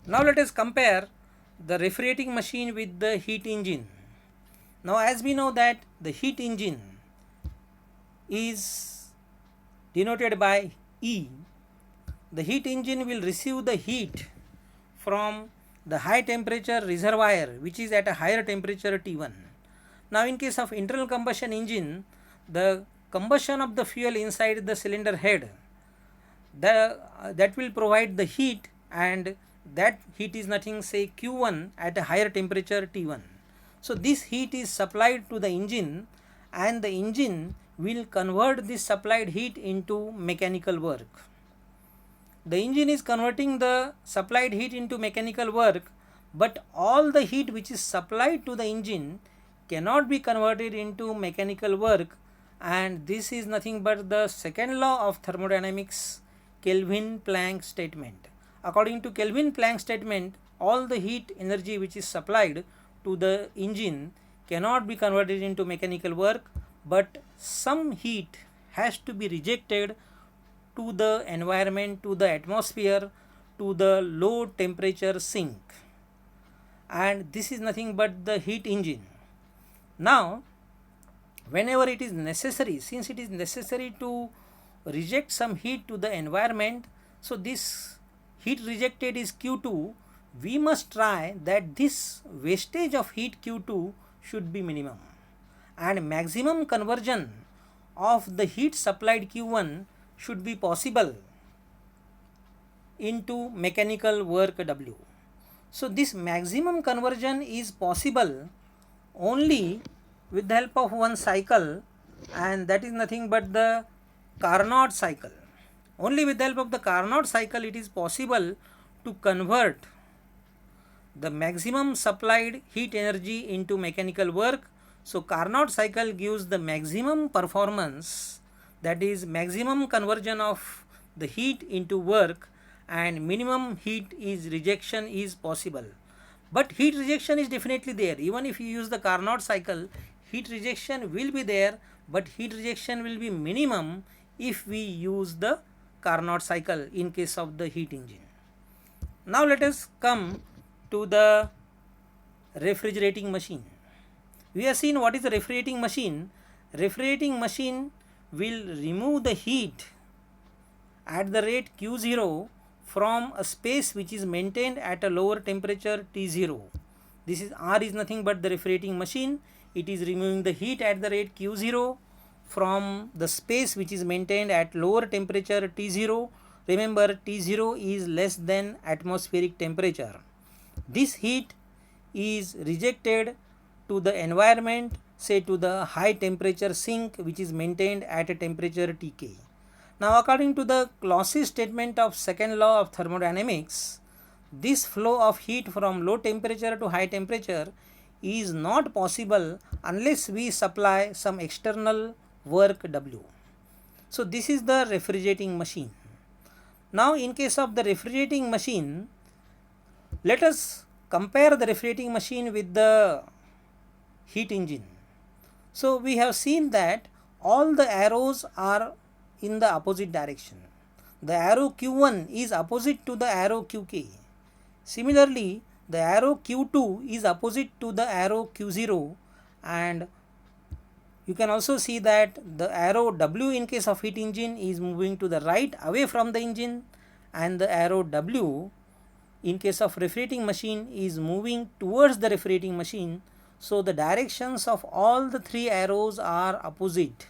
Now let us compare the refrigerating machine with the heat engine. Now as we know that the heat engine is denoted by E, the heat engine will receive the heat from the high temperature reservoir which is at a higher temperature T1. Now in case of internal combustion engine, the combustion of the fuel inside the cylinder head, that will provide the heat, and that heat is nothing say Q1 at a higher temperature T1. So this heat is supplied to the engine, and the engine will convert this supplied heat into mechanical work. The engine is converting the supplied heat into mechanical work, but all the heat which is supplied to the engine cannot be converted into mechanical work, and this is nothing but the second law of thermodynamics, Kelvin-Planck statement. According to Kelvin-Planck statement, all the heat energy which is supplied to the engine cannot be converted into mechanical work, but some heat has to be rejected to the environment, to the atmosphere, to the low temperature sink, and this is nothing but the heat engine. Now whenever it is necessary, since it is necessary to reject some heat to the environment, so this heat rejected is Q2, we must try that this wastage of heat Q2 should be minimum, and maximum conversion of the heat supplied Q1 should be possible into mechanical work W. So this maximum conversion is possible only with the help of one cycle, and that is nothing but the Carnot cycle. Only with the help of the Carnot cycle it is possible to convert the maximum supplied heat energy into mechanical work. So Carnot cycle gives the maximum performance, that is maximum conversion of the heat into work, and minimum heat is rejection is possible. But heat rejection is definitely there. Even if you use the Carnot cycle, heat rejection will be there, but heat rejection will be minimum if we use the Carnot cycle in case of the heat engine. Now let us come to the refrigerating machine. We have seen what is the refrigerating machine. Refrigerating machine will remove the heat at the rate Q0 from a space which is maintained at a lower temperature T0. This is R is nothing but the refrigerating machine. It is removing the heat at the rate Q0 from the space which is maintained at lower temperature T0. Remember, T0 is less than atmospheric temperature. This heat is rejected to the environment, say to the high temperature sink which is maintained at a temperature Tk. Now according to the Clausius statement of second law of thermodynamics, this flow of heat from low temperature to high temperature is not possible unless we supply some external work W. So this is the refrigerating machine. Now in case of the refrigerating machine, let us compare the refrigerating machine with the heat engine. So we have seen that all the arrows are in the opposite direction. The arrow Q1 is opposite to the arrow Qk. Similarly, the arrow Q2 is opposite to the arrow Q0, and you can also see that the arrow W in case of heat engine is moving to the right away from the engine, and the arrow W in case of refrigerating machine is moving towards the refrigerating machine. So the directions of all the three arrows are opposite.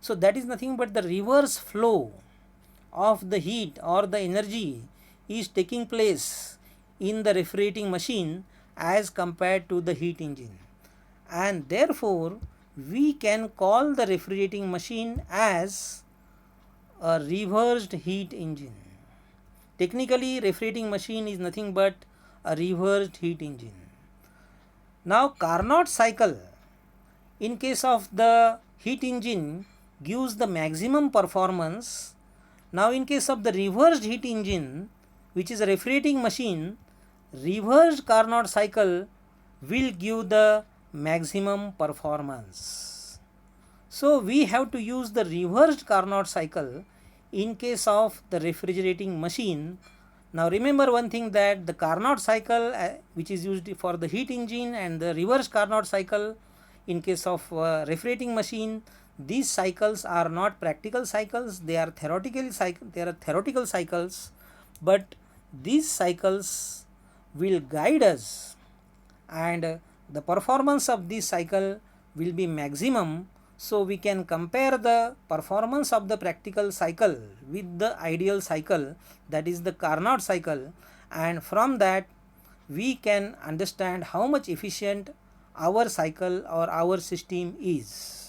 So that is nothing but the reverse flow of the heat or the energy is taking place in the refrigerating machine as compared to the heat engine, and therefore we can call the refrigerating machine as a reversed heat engine. Technically, refrigerating machine is nothing but a reversed heat engine. Now Carnot cycle in case of the heat engine gives the maximum performance. Now in case of the reversed heat engine, which is a refrigerating machine, reversed Carnot cycle will give the maximum performance. So we have to use the reversed Carnot cycle in case of the refrigerating machine. Now remember one thing, that the Carnot cycle which is used for the heat engine and the reverse Carnot cycle in case of refrigerating machine, these cycles are not practical cycles, they are theoretical cycles, but these cycles will guide us, and the performance of this cycle will be maximum. So we can compare the performance of the practical cycle with the ideal cycle, that is the Carnot cycle, and from that we can understand how much efficient our cycle or our system is.